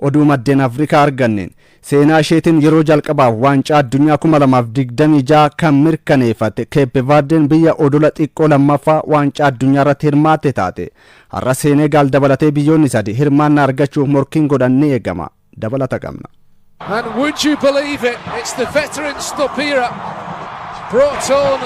oduu maddeen Afrikaa arganneen seenaa isheetiin yeroo jalqabaaf waancaa addunyaa 2026 kan mirkaneeffate Cape Verden biyya odola xiqqoo lammaffaa waancaa addunyaa irratti hirmaatte taate. Har'a Senegaal dabalatee biyyoonni sadi hirmaannaa argachuuf morkiin godhannee eegama. Dabalata qabna. And would you believe it? It's the veteran Stopira brought on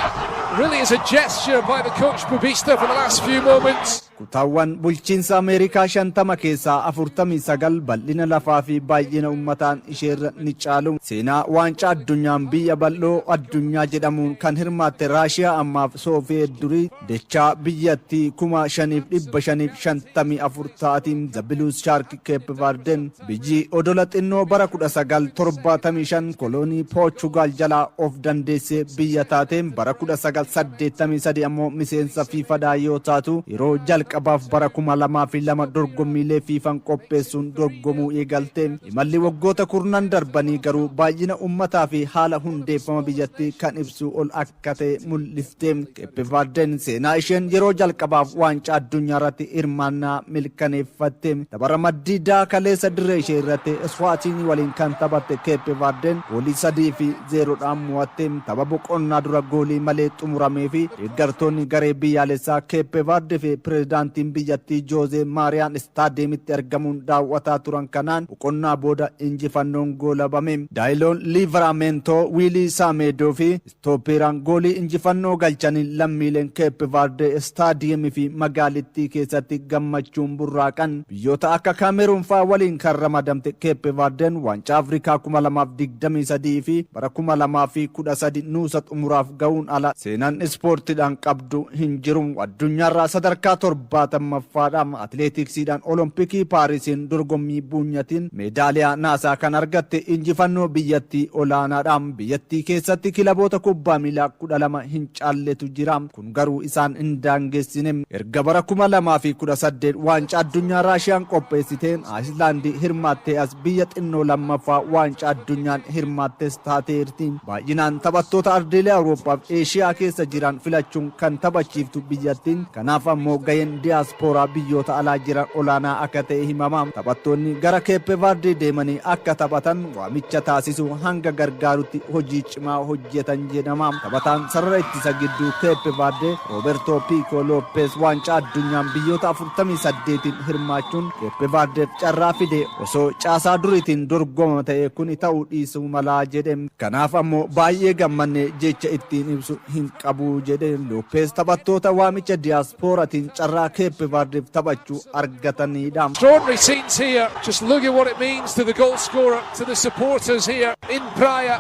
really as a gesture by the coach Bubista for the last few moments. Kutaawwan bulchiinsa Ameerikaa 50 keessaa 49 bal'ina lafaa fi baay'ina uummataan isheerra ni caalu. Seenaa waancaa addunyaan biyya bal'oo addunyaa jedhamuun kan hirmaatte Raashiyaa ammaaf Soofiyeet durii dachaa biyyattii 5554 ta'atiin The Blue Shark Cape Verden biyyi odola xinnoo bara 1975 koloonii Portugal jalaa of dandeessee biyya taateen bara 1983 ammoo miseensa FIFA yoo taatu yeroo qabaaf bara 2002 dorgommiilee fiifan qopheessuun dorgomuu eegalte. Imalli waggoota kurnan darbanii garuu baay'ina ummataa fi haala hundeeffama biyyattii kan ibsu ol akka ta'e mul'ifte. Cape Verden seenaa isheen yeroo jalqabaaf waancaa addunyaa irratti hirmaannaa milkaneeffatte. Tapha maddii kaleessa dirree ishee irratti Eswatini waliin kan taphatte Cape Verden goolii 3-0 mo'atte. Tapha boqonnaa dura goolii malee xumuramee fi deeggartoonni garee biyyaalessaa Cape Verde fi pirezidaantiin biyyattii Jose Maria Stadiumitti argamuun daawwataa turan kanaan boqonnaa booda injifannoon goolabame. Daayiloon Livramento, Willy Samedo fi Stopiraan goolii injifannoo galchanii lammiileen Cape Verde Stadiumii fi magaalittii keessatti gammachuun burraaqan. Biyyoota akka Cameroon faa waliin kan ramadamte Cape Verden waancaa Afrikaa 2023 fi bara 2013 nuusa xumuraaf ga'uun ala seenaan ispoortiidhaan qabdu hin jiru. Addunyaarraa sadarkaa 70ffaadhaan atileetiksiidhaan olompikii Paarisiin dorgommii buunyatiin meedaaliyaa naasaa kan argatte injifannoo biyyattii olaanaadhaan. Biyyattii keessatti kilaboota kubbaa miilaa 12 hin caalletu jira. Kun garuu isaan hin daangessine. Erga bara 2018 waancaa addunyaa Raashiyaan qopheessiteen Ayislaandii hirmaattee as biyya xinnoo lammaffaa waancaa addunyaan hirmaattees taateerti. Baay'inaan taphattoota ardiilee Awurooppaa fi Eeshiyaa keessa jiran filachuun kan taphachiiftu biyyattiin. Kanaaf ammoo gaheen diiyaaspooraa biyyoota alaa jiran olaanaa akka ta'e himama. Taphattoonni gara Cape Verde deemanii akka taphatan waamicha taasisu hanga gargaarutti hojii cimaa hojjetan jedhama. Taphataan sarara ittisa gidduu Cape Verde Roberto Pico Lopez waancaa addunyaan biyyoota 48 hirmaachuun Cape Verdeef carraa fide osoo caasaa duriitiin dorgoma ta'e kun ta'uu dhiisuu malaa jedhe. Kanaaf ammoo baay'ee gammanne jecha ittiin ibsu hin qabu jedhe. Lopez taphattoota waamicha diiyaasporaatiin carraa Cape Verdeef taphachuu argatanidha. Extraordinary scenes here. Just look at what it means to the goal scorer, to the supporters here in Praia.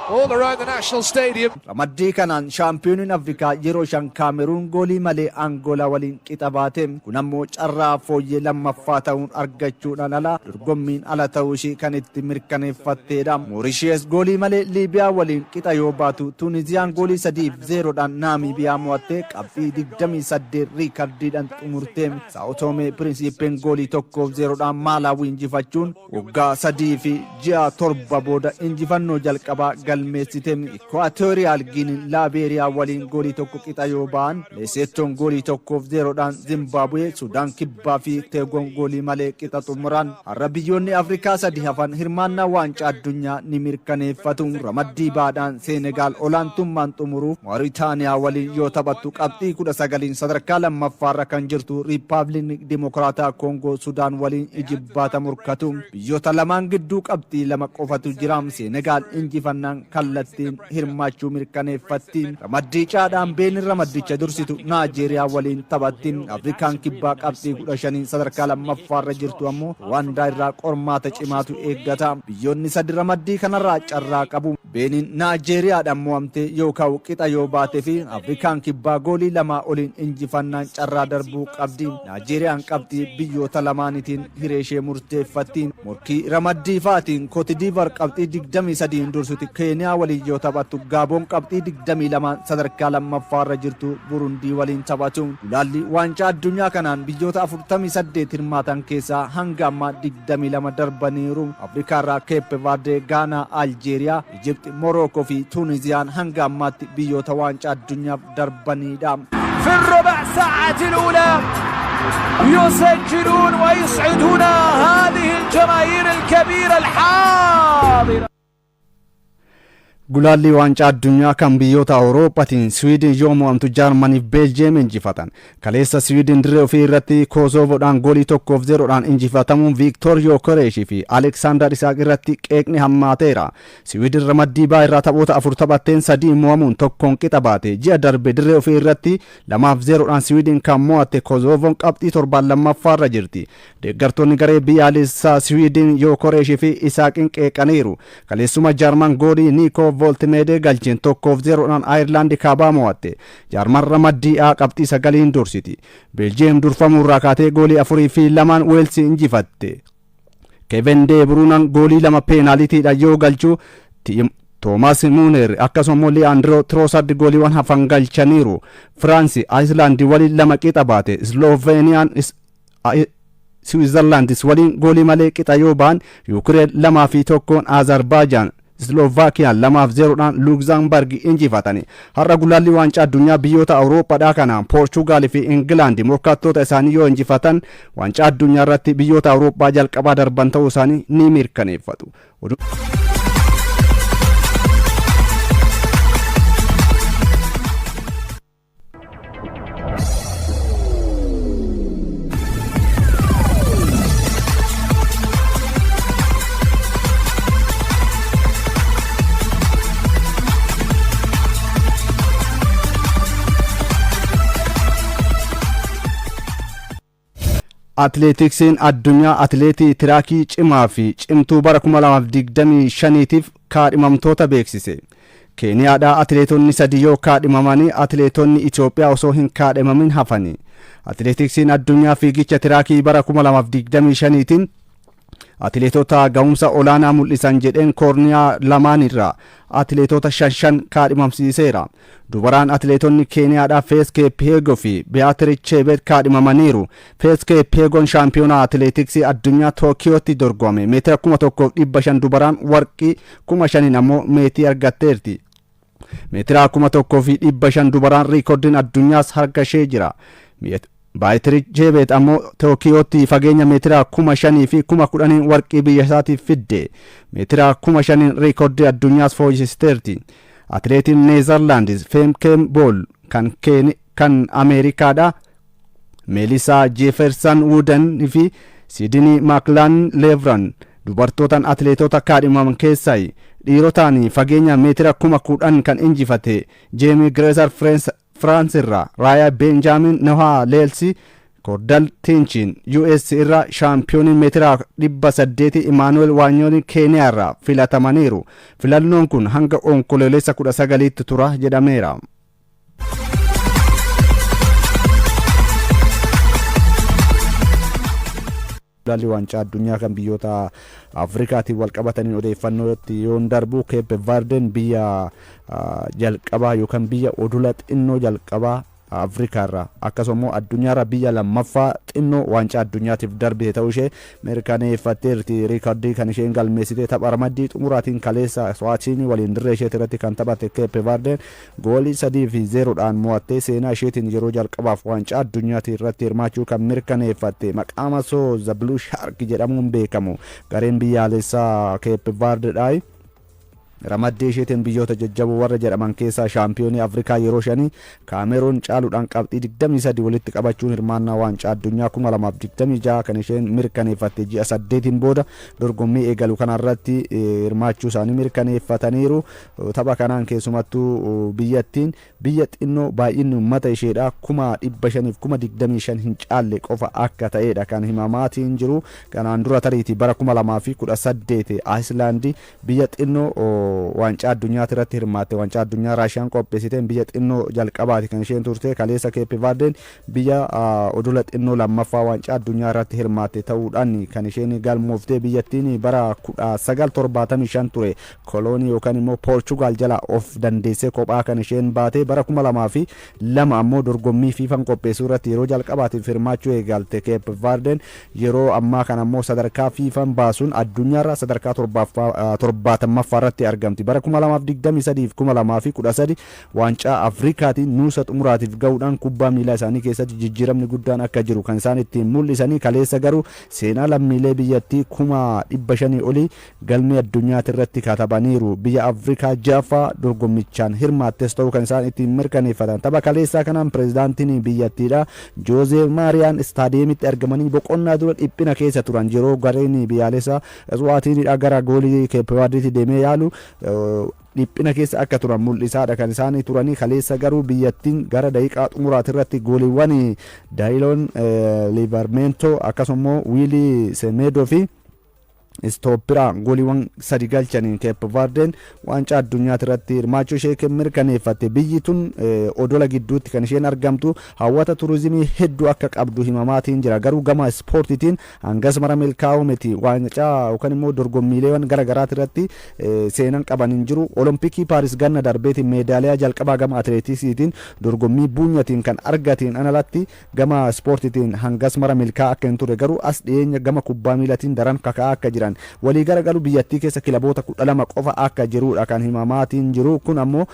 All around the national stadium. Ramaddii kanaan shaampiyooniin Afrikaa yeroo 5 Kaameruun goolii malee Angoolaa waliin qixa baate. Kun ammoo carraa fooyyee lammaffaa ta'uun argachuudhaan ala dorgommiin ala ta'uu ishee kan itti mirkaneeffatteedha. Moorishees goolii malee Liibiyaa waliin qixa yoo baatu Tuuniziyaan goolii 3-0dhaan Naamiibiyaa mo'attee qabxii 28 riikardiidhaan xumurte. Sao Tome Principeen goolii 1-0dhaan Maalaawii injifachuun waggaa 3 fi ji'a 7 booda injifannoo jalqabaa galmeessite. Equatorial Guinea Liberia waliin goolii 1 qixa yoo ba'an Lesothoon goolii 1-0dhaan Zimbabwe, Suudaan Kibbaa fi Teegoon goolii malee qixa xumuran. Har'a biyyoonni Afrikaa 3 hafan hirmaannaa waancaa addunyaa ni mirkaneeffatu. Ramaddii baadhaan Senegaal olaantummaan xumuruuf Mauritaaniyaa waliin yoo taphattu qabxii 19 sadarkaa lammaffaarra kan jirtu Riippaabilikii Dimokiraataa Koongoo Sudaan waliin ijibbaata murkatu. Biyyoota lamaan gidduu qabxii 2 qofatu jira. Senegaal injifannaan kallattiin hirmaachuu mirkaneeffatti. Ramaddii caadhaan Beenin ramaddicha dursitu Naajeeriyaa waliin taphatti. Afrikaan Kibbaa qabxii 15 sadarkaa lammaffaarra jirtu ammoo Ruwaandaa irraa qormaata cimaatu eeggata. Biyyoonni 3 ramaddii kanarraa carraa qabu. Beenin Naajeeriyaadhaan mo'amtee yookaan qixa yoo baate fi Afrikaan Kibbaa goolii 2 oliin injifannaan carraa darbuu qabdi. Naajeeriyaan qabxii biyyoota lamaanitiin hireeshee murteeffatti. Morkii ramaddii faatiin Kootidiivar qabxii 23 dursuti. Keeniyaa waliin yoo taphattu Gaaboon qabxii 22 sadarkaa lammaffaarra jirtu Burundii waliin taphatu. Ulaalli waancaa addunyaa kanaan biyyoota 48 hirmaatan keessaa hanga ammaa 22 darbaniiru. Afrikaarraa Cape Verde, Gaanaa, Aljeeriyaa, Ijipti, Morookoo fi Tuuniziyaan hanga ammaatti biyyoota waancaa addunyaaf darbanidha. في الربع ساعة الأولى يسجلون ويسعدون هذه الجماهير الكبيرة الحاضرة. Gulaalli waancaa addunyaa kan biyyoota Awurooppaatiin Swiidin yoo mo'amtu Jaarmaniif Beeljeem injifatan. Kaleessa Swiidin dirree ofii irratti Koosovoodhaan goolii 1-0dhaan injifatamuun Viiktoor Yookereeshii fi Aleksaandar Isaaq irratti qeeqni hammaateera. Swiidin ramaddii baa irraa taphoota 4 taphatteen 3 mo'amuun tokkoon qixa baate. Ji'a darbe dirree ofii irratti 2-0dhaan Swiidin kan mo'atte Koosovoon qabxii 7 lammaffaarra jirti. Deeggartoonni garee biyyaalessaa Swiidin Yookereeshii fi Isaaqin qeeqaniiru. Kaleessuma Jaarman goolii Niikoo Voltimede galcheen 1-0dhaan Ayirlaandi kaabaa mo'atte. Jaarman ramaddii A qabxii 9 dursiti. Beeljeem durfamuurraa kaatee goolii 4 fi 2 Weelsi injifatte. Kevin De Bruyne goolii 2 peenaaliitiidhaan yoo galchu Toomaas Muuner akkasumas Leandro Trossard gooliiwwan hafan galchaniiru. Firaansi Ayislaandii waliin 2 qixa baate. Sloveeniyaan Switzerlandis waliin goolii malee qixa yoo ba'an Yuukireen 2 fi 1 Azerbaijaan Slovaakiyaan 2-0dhaan Luxembourg injifatani. Har'a gulaalli waancaa addunyaa biyyoota Awurooppaadhaa kanaan Poorchugaal fi Ingilaandi morkattoota isaanii yoo injifatan waancaa addunyaa irratti biyyoota Awurooppaa jalqabaa darban ta'uu isaanii ni mirkaneeffatu. Atleetiksiin addunyaa atleetii tiraakii cimaa fi cimtuu bara 2025tiif kaadhimamtoota beeksise. Keeniyaadhaa atleetonni 3 yoo kaadhimamanii atleetonni Itoophiyaa osoo hin kaadhimamin hafani. Atleetiksiin addunyaa fiigicha tiraakii bara 2025tiin atleetota ga'umsa olaanaa mul'isan jedheen koorniyaa lamaan irraa atleetota 5 kaadhimamsiiseera. Dubaraan atleetonni Keeniyaadhaa Faith Kipyegon fi Beatrice Chebet kaadhimamaniiru. Faith Kipyegon shaampiyoonaa atleetiksii addunyaa Tookiyootti dorgome meetira 1500 dubaraan warqii 5000 ammoo meetii argatteerti. Meetira 1500 dubaraan riikoordiin addunyaas harka ishee jira. Beatrice Chebet ammoo Tookiyootti fageenya meetira 5000 fi 10,000 warqii biyya isaatiif fidde. Meetira 5000 riikoordii addunyaas fooyyessisteerti. Atleetiin Neezerlaandis Femke Bol kan Ameerikaadha Melissa Jefferson Wooden fi Sidney McLaren dubartootaan atleetota kaadhimaman keessaa dhiirotaan fageenya meetira 10,000 kan injifate Jamie Grazer France irraa Raya Benjamin Noah Lelsi Kordal Tinchin US irraa shaampiyoonii meetira 800 Emmanuel Wanyoni Keniyaa irraa filatamaniiru. Filannoon kun hanga onkololeessa 19tti tura jedhameera. Gulaalli waancaa addunyaa kan biyyoota Afrikaatiin wal qabatanii odeeffannootti yoon darbu Cape Verden biyya jalqabaa yookaan biyya odola xinnoo jalqabaa Afrikaarraa akkasumas addunyaarraa biyya lammaffaa xinnoo waancaa addunyaatiif darbite ta'uu ishee mirkaneeffatteerti. Riikoordii kan isheen galmeessite tapha ramaddii xumuraatiin kaleessa Swaachiinii waliin dirree isheetii irratti kan taphatte Cape Verden goolii 3-0dhaan mo'attee seenaa isheetiin yeroo jalqabaaf waancaa addunyaatii irratti hirmaachuu kan mirkaneeffatte. Maqaan isoo The Blue Shark jedhamuun beekamu gareen biyyaalessaa Cape Verdeedhaa. Ramaddee isheetiin biyyoota jajjaboo warra jedhaman keessaa shaampiyoonii Afrikaa yeroo 5 Kaameroon caaluudhaan qabxii 23 walitti qabachuun hirmaannaa waancaa addunyaa 2026 kan isheen mirkaneeffatte ji'a 8tiin booda dorgommii eegalu kanarratti hirmaachuu isaanii mirkaneeffataniiru. Tapha kanaan keessumattuu biyyattiin biyya xinnoo baay'inni uummata isheedhaa 525 hin caalle qofa akka ta'edha kan himamaatiin jiru. Kanaan dura tariitii bara 2018 Ayislaandii biyya xinnoo waancaa addunyaatti irratti hirmaatte. Waancaa addunyaa Raashiyaan qopheessiteen biyya xinnoo jalqabaati kan isheen turte. Kaleessa Cape Verden biyya odola xinnoo lammaffaa waancaa addunyaa irratti hirmaatte ta'uudhaan kan isheen galmooftee biyyattiin bara 1975 ture koloonii yookaan immoo Poorchugaal jala of dandeessee kophaa kan isheen baate. Bara 2002 ammoo dorgommii fiifan qopheessuu irratti yeroo jalqabaatiif hirmaachuu eegalte Cape Verden yeroo ammaa kan ammoo sadarkaa fiifan baasuun addunyaarra sadarkaa 70ffaa irratti argamti. Bara 2023 fi 2013 waancaa Afrikaatiin nuusa xumuraatiif ga'uudhaan kubbaa miilaa isaanii keessatti jijjiiramni guddaan akka jiru kan isaan ittiin mul'isanii kaleessa garuu seenaa lammiilee biyyattii 500 olii galmee addunyaatti irratti katabaniiru. Biyya Afrikaa jaffaa dorgommichaan hirmaattes ta'uu kan isaan ittiin mirkaneeffatan. Tapha kaleessaa kanaan pirezidaantiin biyyattiidha Joozee Maariyaan istaadiyeemitti argamanii boqonnaa dura dhiphina keessa turan yeroo gareen biyyaalessaa Eswaatiinidha gara goolii Keeppaardiitti deemee yaalu dhiphina keessa akka turan mul'isaadha kan isaan turanii. Kaleessa garuu biyyattiin gara daqiiqaa xumuraati irratti gooliiwwan Daayiloon Liivarmeentoo akkasumas Wiilii Semeedoo fi Stooppiraa gooliiwwan 3 galchaniin Keeppaardeen waancaa addunyaatti irratti hirmaachuu ishee mirkaneeffatte. Biyyi tun odola gidduutti kan isheen argamtu hawwata turizimii hedduu akka qabdu himamaatiin jira. Garuu gama ispoortiitiin hangas mara milkaa'uu miti. Waancaa yookaan immoo dorgommiileewwan garaagaraati irratti seenan qaban hin jiru. Olompikii Paaris ganna darbeetiin meedaaliyaa jalqabaa gama atileetiksiitiin dorgommii buunyatiin kan argatiin analatti gama ispoortiitiin hangas mara milkaa'aa akka hin turre garuu as dhiyeenya gama kubbaa miilaatiin daran kaka'aa akka jiran. Walii garagalu biyyattii keessa kilaboota 12 qofa akka jirudha kan himamaatiin jiru. Kun ammoo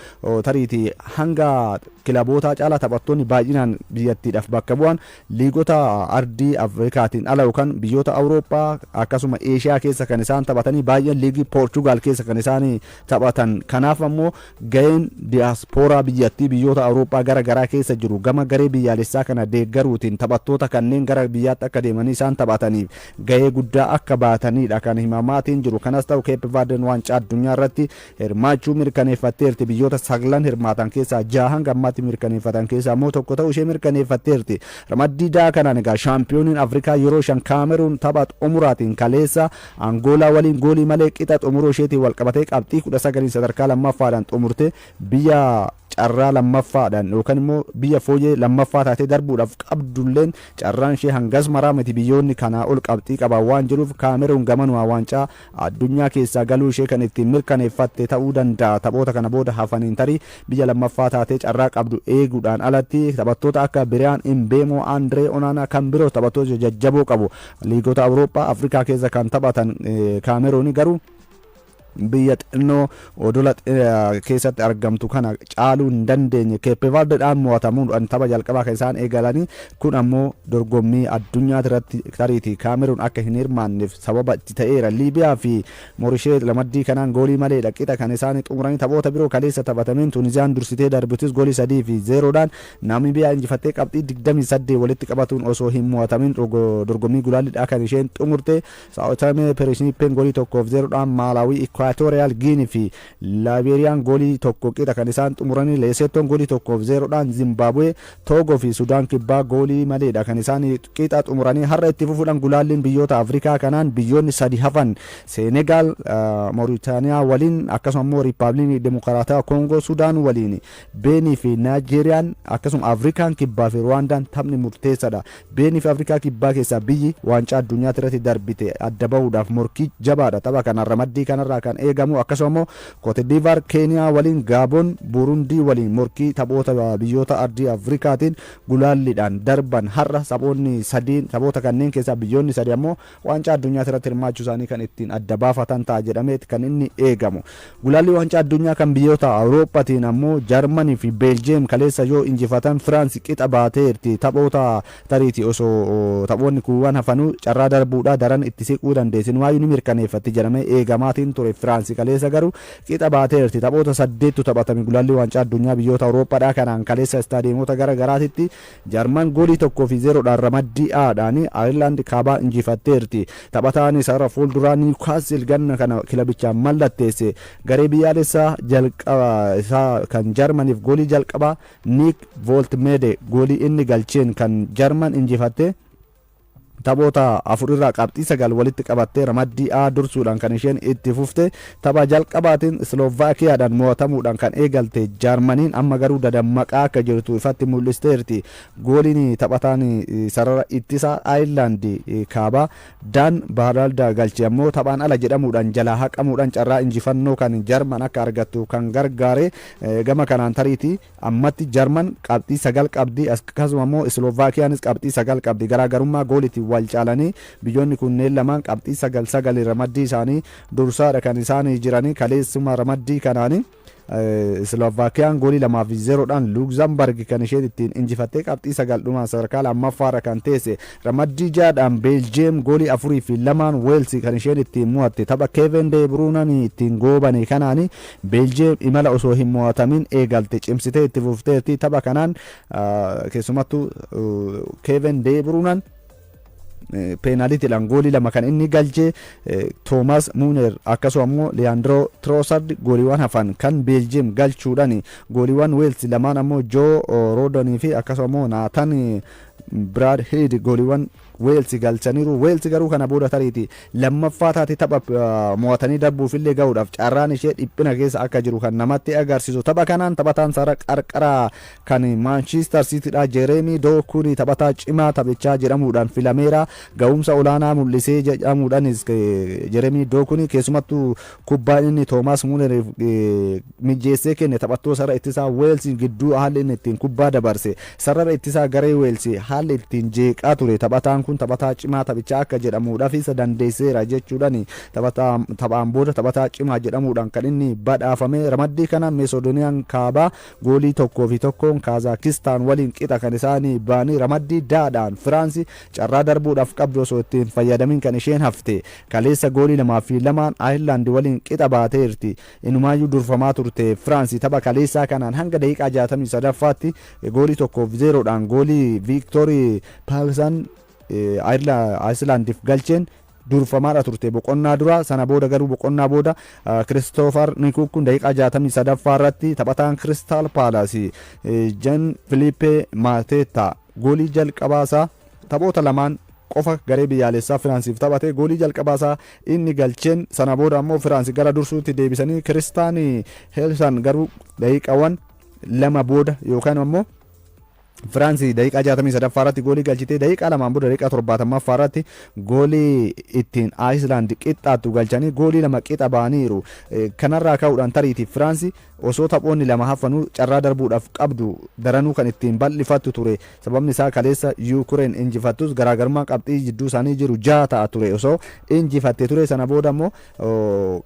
tariitii hanga kilaboota caalaa taphattoonni baay'inaan biyyattiidhaaf bakka bu'an liigota ardii Afrikaatiin ala yookaan biyyoota Awurooppaa akkasuma Eeshiyaa keessa kan isaan taphatanii baay'een liigii Poorchugaal keessa kan isaan taphatan. Kanaaf ammoo gaheen diyaaspooraa biyyattii biyyoota Awurooppaa garagaraa keessa jiru gama garee biyyaalessaa kana deeggaruutiin taphattoota kanneen gara biyyaatti akka deemanii isaan taphataniif gahee guddaa akka baatanidha kan himamaatiin jiru. Kanas ta'u Keeppaardeen waancaa addunyaa irratti hirmaachuu mirkaneeffatteerti. Biyyoota 9 hirmaatan keessaa 6 gammaatti mirkaneeffatan keessaa ammoo tokko ta'uu ishee mirkaneeffatteerti. Ramaddii daa kanaan egaa shaampiyooniin Afrikaa yeroo 5 Kaameruun tapha xumuraatiin kaleessa Angoolaa waliin goolii malee qixa xumuruu isheetiin walqabatee qabxii 19 sadarkaa lammaffaadhaan xumurte biyya carraa lammaffaadhaan yookaan immoo biyya fooyyee lammaffaa taatee darbuudhaaf qabdulleen carraan ishee hangas maraa miti. Biyyoonni kanaa ol qabxii qaban waan jiruuf Kaameruun gamanuma waancaa addunyaa keessaa galuu ishee kan ittiin mirkaneeffatte ta'uu danda'a. Taphoota kana booda hafaniin tarii biyya lammaffaa taatee carraa qabdu eeguudhaan alatti taphattoota akka Biriyaan Imbeemoo, Andree Onaanaa kan biroo taphattoota jajjaboo qabu. Liigota Awurooppaa Afrikaa keessa kan taphatan Kaameruun garuu biyya xinnoo odola keessatti argamtu kana caaluu hin dandeenye. Keeppaardeedhaan mo'atamuudhaan tapha jalqabaa kan isaan eegalanii kun ammoo dorgommii addunyaa irratti tariitii Kaameruun akka hin hirmaanneef sababa itti ta'eera. Liibiyaa fi Moorishees lamaddii kanaan goolii malee dhaqqita kan isaan xumuranii. Taphoota biroo kaleessa taphatameen Tuuniziyaan dursitee darbitus goolii 3-0dhaan Naamibiyaa injifattee qabxii 28 walitti qabatuun osoo hin mo'atamin dorgommii gulaallidhaa kan isheen xumurte. Saa'otamee Peresniippeen goolii 1-0dhaan Maalaawii Equatorial Guinea fi Laabeeriyaan goolii 1 kan isaan xumuranii. Leesettoon goolii 1-0dhaan Zimbabwe, Togo fi Sudaan kibbaa goolii maleedha kan isaan qixa xumuranii. Har'a itti fufuudhaan gulaalliin biyyoota Afrikaa kanaan biyyoonni 3 hafan Senegaal, Mooritaaniyaa waliin akkasuma immoo Riippaabilikii Dimokiraataa Koongoo Sudaan waliin, Beenii fi Naayijeeriyaan akkasuma Afrikaan kibbaa fi Ruwaandaan taphni murteessaadha. Beenii fi Afrikaa kibbaa keessaa biyyi waancaa addunyaa irratti darbite adda bahuudhaaf morkii jabaadha. Tapha kana ramaddii kanarraa kan eegamu akkasuma immoo Cote d'Ivoire Keeniyaa waliin, Gaaboon Burundii waliin morkii taphoota biyyoota ardii Afrikaatiin gulaalliidhaan darban. Har'a taphoota kanneen keessaa biyyoonni 3 ammoo waancaa addunyaa irratti hirmaachuu isaanii kan ittiin adda baafatan ta'a jedhamee kan inni eegamu. Gulaalli waancaa addunyaa kan biyyoota Awurooppaatiin ammoo Jarmanii fi Beeljeem kaleessa yoo injifatan Firaansi qixa baateerti. Taphoota tariitii osoo taphoonni kuuwwan hafanuu carraa darbuudhaa daran itti siquu dandeessin waayuu ni mirkaneeffatti jedhamee eegamaatiin ture. Firaansi kaleessa garuu qixa baateerti. Taphoota 8tu taphatame gulaalli waancaa addunyaa biyyoota Awurooppaadhaa kanaan kaleessa istaadiyeemota garagaraatitti Jarman goolii 1-0dhaan ramaddii A'dhaan Ayirlaand kaabaa injifatteerti. Taphataan isa fuulduraa Niwukaastil ganna kana kilabichaan mallatteesse garee biyyaalessaa jalqaba isaa kan Jarmaniif goolii jalqabaa Nick Voltmede goolii inni galcheen kan Jarman injifatte. Taphoota 4 irraa qabxii 9 walitti qabattee ramaddii A dursuudhaan kan isheen itti fufte. Tapha jalqabaatiin Slovaakiyaadhaan mo'atamuudhaan kan eegalte Jarmaniin amma garuu dadammaqaa akka jirtu ifatti mul'isteerti. Gooliin taphataan sarara ittisa Ayirlaand kaabaa Daan Baaraaldaa galche ammoo taphaan ala jedhamuudhaan jalaa haqamuudhaan carraa injifannoo kan Jarman akka argattu kan gargaare. Gama kanaan tariitii ammatti Jarman qabxii 9 qabdi akkasuma immoo Slovaakiyaanis qabxii 9 qabdi. Garaagarummaa gooliitii wal caalanii biyyoonni kunneen lamaan qabxii 9 ramaddii isaanii dursaadha kan isaanii jiranii kaleessuma ramaddii kanaanii Slovaakiyaan goolii 2-0dhaan Luxembourg kan isheen ittiin injifattee qabxii 9 sadarkaa lammaffaarra kan teesse ramaddii jaadhaan Beeljiyeem goolii 4-2 Weels kan isheen ittiin mo'atte tapha Kevin De Bruyne ittiin goobane kanaani Beeljiyeem imala osoo hin mo'atamin eegalte cimsitee itti fufteetti tapha kanaan keessumattuu Kevin De Bruyne penalitiidhaan goolii 2 kan inni galche Thomas Muller akkasumas Leandro Trossard gooliiwwan hafan kan Belgium galchuudhaan gooliiwwan Wales lamaan ammoo Joe Rodon fi akkasumas Nathan Bradhead gooliiwwan Wales galchaniiru. Wales garuu kana booda tariiti lammaffaa taate tapha mo'atanii darbuuf illee ga'uudhaaf carraan ishee dhiphina keessa akka jiru kan namatti agarsiisu. Tapha kanaan taphataan sara qarqara kan Manchester Citydha Jeremy Doku taphataa cimaa taphichaa jedhamuudhaan filameera. Ga'umsa olaanaa mul'isee jedhamuudhaan Jeremy Doku keessumattuu kubbaa inni Thomas Muller mijeessee kenne taphattoota sarara ittisaa Wales gidduu haalli inni ittiin kubbaa dabarse sarara ittisaa garee Wales haalli ittiin jeeqaa ture taphataan kun taphataa cimaa taphichaa akka jedhamuudhaaf isa dandeesseera jechuudhaan taphaan booda taphataa cimaa jedhamuudhaan kan inni badhaafame. Ramaddii kana Mesodooniyaan kaabaa goolii 1-1 Kazaakistaan waliin qixa kan isaanii baanii ramaddii daadhaan Firaansi carraa darbuudhaaf qabdu osoo ittiin fayyadamin kan isheen hafte kaleessa goolii 2-2 Aayerlaand waliin qixa baateerti. Inumaayyuu durfamaa turte Firaansi tapha kaleessaa kanaan hanga daqiiqaa 63ffaatti goolii 1-0dhaan goolii Victory Paalsan Aayerlaandiif galcheen durfamaadha turte boqonnaa dura. Sana booda garuu boqonnaa booda Christopher Nkunku daqiiqaa 63ffaa irratti taphataan Crystal Palace Jean Philippe Mateta goolii jalqabaasaa taphoota lamaan qofa garee biyyaalessaa Firaansiif taphate goolii jalqabaasaa inni galcheen. Sana booda ammoo Firaansi gara dursuutti deebisanii Christian Helsan garuu daqiiqaawwan 2 booda yookaan ammoo Firaansi daqiiqaa 63ffaa irratti goolii galchitee daqiiqaa 2 booda daqiiqaa 70ffaa irratti goolii ittiin Aayisland qixxaattu galchanii goolii 2 qixa baaniiru. Kanarraa ka'uudhaan tariiti Firaansi osoo taphoonni 2 hafanuu carraa darbuudhaaf qabdu daranuu kan ittiin bal'ifattu ture. Sababni isaa kaleessa Yuukireen injifattus garaagarummaa qabxii jidduu isaanii jiru 6 ta'a ture osoo injifattee ture. Sana booda ammoo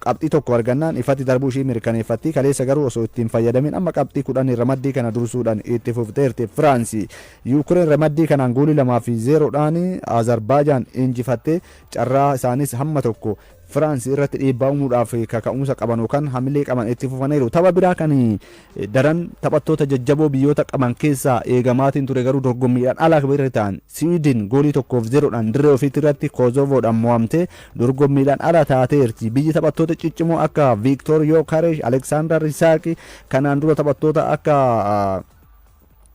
qabxii tokko argannaan ifatti darbuu ishii mirkaneeffatti. Kaleessa garuu osoo ittiin fayyadamin amma qabxii 10 ramaddii kana dursuudhaan itti fufteerti Firaansi. Yuukireen ramaddii kanaan goolii 2-0dhaan Azerbaajaan injifattee carraa isaanis hamma tokko Firaansi irratti dhiibbaa uumuudhaaf kaka'umsa qaban yookaan hamilee qaban itti fufaniiru. Tapha biraa kan daran taphattoota jajjaboo biyyoota qaban keessaa eegamaatiin ture garuu dorgommiidhaan alaa bira ta'an Siwiidin goolii 1-0dhaan dirree ofiitti irratti Kosovoodhaan mo'amtee dorgommiidhaan ala taateerti. Biyyi taphattoota ciccimoo akka Victor Yokaresh, Alexander Isak kanaan dura taphattoota akka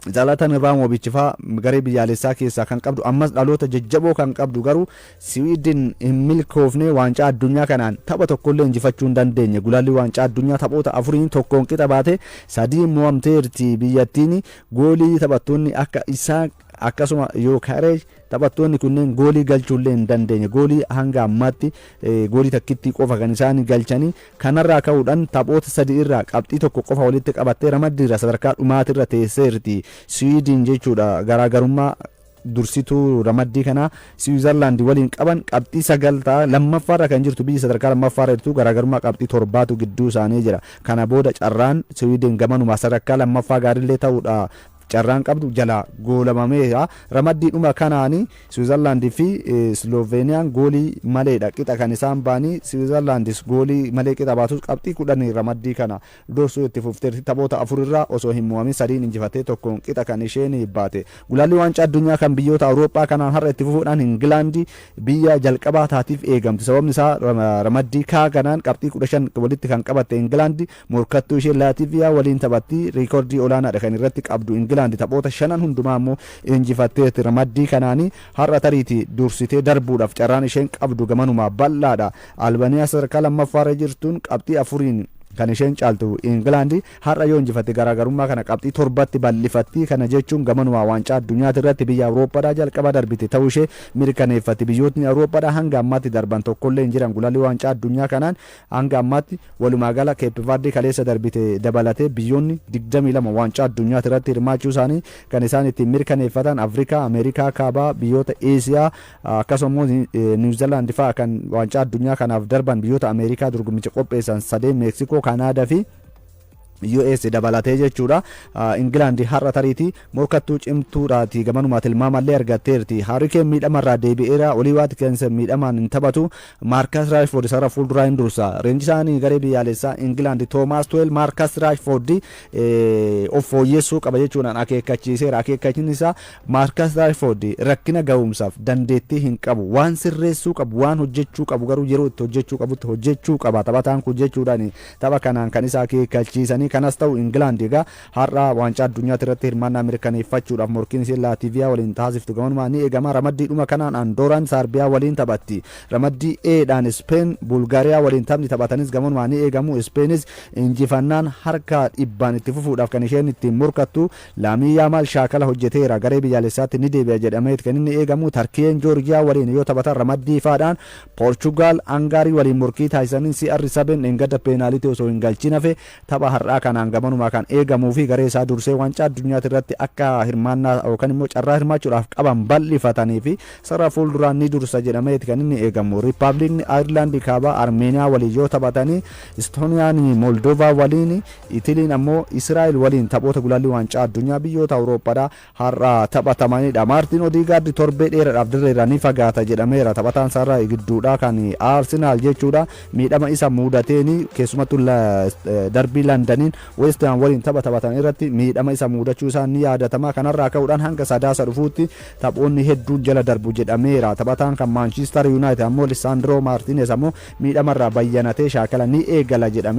Zalatan Ibrahimovic faa garee biyyaalessaa keessaa kan qabdu ammas dhaloota jajjaboo kan qabdu garuu Siwiidin hin milkoofne waancaa addunyaa kanaan tapha tokkollee injifachuu hin dandeenye. Gulaalli waancaa addunyaa taphoota 4 tokkoon qixa baate 3 mo'amteerti biyyattiin. Goolii taphattoonni akka Isak akkasuma Yokaresh taphattoonni kunneen goolii galchuullee hin dandeenye. Goolii hanga ammaatti goolii takkitti qofa kan isaan galchanii. Kanarraa ka'uudhaan taphoota 3 irraa qabxii tokko qofa walitti qabattee ramaddiirra sadarkaa dhumaatirra teesseerti Siwiidin jechuudha. Garaagarummaa dursituu ramaddii kana Switzerland waliin qaban qabxii 9 ta'a. Lammaffaarra kan jirtu biyyi sadarkaa lammaffaarra jirtu garaagarummaa qabxii 7tu gidduu isaanii jira. Kana booda carraan Siwiidin gamanuma sadarkaa lammaffaa gaariillee ta'uudha carraan qabdu jala goolamameera. Ramaddii dhuma kanaanii Switzerland fi Sloveniyaan goolii maleedha qixa kan isaan baanii. Switzerlandis goolii malee qixa baatus qabxii 10 ramaddii kana dorsuu itti fufteerti. Taphoota 4 irraa osoo hin mo'amin 3 injifattee tokkoon qixa kan isheen baate. Gulaalli waancaa addunyaa kan biyyoota Awurooppaa kanaan har'a itti fufuudhaan Ingilaandi biyya jalqabaa taatiif eegamti. Sababni isaa ramaddii kanaan qabxii 15 walitti kan qabatte Ingilaandi morkattuu ishee Laativiyaa waliin taphatti riikoordii olaanaadha kan irratti qabdu. Taphoota 5 hundumaa immoo injifatteetti. Ramaddii kanaanii har'a tariiti dursitee darbuudhaaf carraan isheen qabdu gamanuma bal'aadha. Albaaniyaa sadarkaa lammaffaarra jirtuun qabxii 4 kan isheen caaltu England har'a yoo injifatte garaagarummaa kana qabxii torbatti bal'ifatti. Kana jechuun gamanuma waancaa addunyaatti irratti biyya Awurooppaadhaa jalqaba darbite ta'uu ishee mirkaneeffatti. Biyyootni Awurooppaadhaa hanga ammaatti darban tokkollee hin jiran gulaalli waancaa addunyaa kanaan hanga ammaatti walumaa gala Keep Verde kaleessa darbite dabalatee biyyoonni 22 waancaa addunyaatti irratti hirmaachuu isaanii kan isaan ittiin mirkaneeffatan Afrikaa, Ameerikaa kaabaa, biyyoota Eesiyaa akkasumas Niwuziilaandi fa'aa kan waancaa addunyaa kanaaf darban biyyoota Ameerikaa dorgommicha qopheessan 3 Meeksikoo, Kanaadaa fi US dabalatee jechuudha. England har'a tariitii morkattuu cimtuudhaati gamanuma tilmaamallee argatteerti. Harry Kane miidhamarraa deebi'eera. Olii Watkins miidhamaan hin taphatu. Marcus Rashford sarara fuulduraa hin dursa. Reenji isaanii garee biyyaalessaa England Thomas Tuchel Marcus Rashford of fooyyessuu qaba jechuudhaan akeekkachiiseera. Akeekkachiin isaa Marcus Rashford rakkina ga'umsaaf dandeettii hin qabu. Waan sirreessuu qabu, waan hojjechuu qabu garuu yeroo itti hojjechuu qabutti hojjechuu qaba. Taphataan kun jechuudhaan tapha kanaan kan isa akeekkachiisanii kanas ta'u England egaa har'a waancaa addunyaatti irratti hirmaannaa mirkaneeffachuudhaaf morkiin ishee Laativiyaa waliin taasiftu gamanuma ni eegama. Ramaddiidhuma kanaan Andooraan Saarbiyaa waliin taphatti. Ramaddii Eedhaan Speen Bulgaariyaa waliin taphni taphatanis gamanuma ni eegamu. Speenis injifannaan harka dhibbaan itti fufuudhaaf kan isheen ittiin morkattu. Laamii Yaamaal shaakala hojjeteera garee biyyaalessaatti ni deebi'a jedhameet kan inni eegamu. Tarkiyeen Joorjiyaa waliin yoo taphatan ramaddii ifaadhaan Poorchugaal Angaarii waliin morkii taasisanii CR7 engada peenaalitii osoo hin galchin hafe tapha har'aa kanaan gamanuma kan eegamuu fi garee isaa dursee waancaa addunyaatti irratti akka hirmaannaa yookaan immoo carraa hirmaachuudhaaf qaban bal'ifatanii fi sarara fuulduraan ni dursa jedhameeti kan inni eegamu. Riippaabilikni Ayirlaandii kaabaa Armeeniyaa waliin yoo taphatanii Istooniyaan Moldovaa waliin Itiliin ammoo Israa'el waliin taphoota gulaalli waancaa addunyaa biyyoota Awurooppaadhaa har'a taphatamanidha. Maartiin Odiigaard torbee dheeraadhaaf dirreerraa ni fagaata jedhameera. Taphataan sarara gidduudhaa kan Arsenaal jechuudha miidhama isa muudateeni keessumattuu darbii Londaniin West Ham waliin taphatan irratti miidhama isa muudachuu isaa ni yaadatama. Kanarraa ka'uudhaan hanga sadaasa dhufuutti taphoonni hedduun jala darbu jedhameera. Taphataan kan Manchester United ammoo Lisandro Martinez ammoo miidhamarraa bayyanatee shaakala ni eegala jedhameera.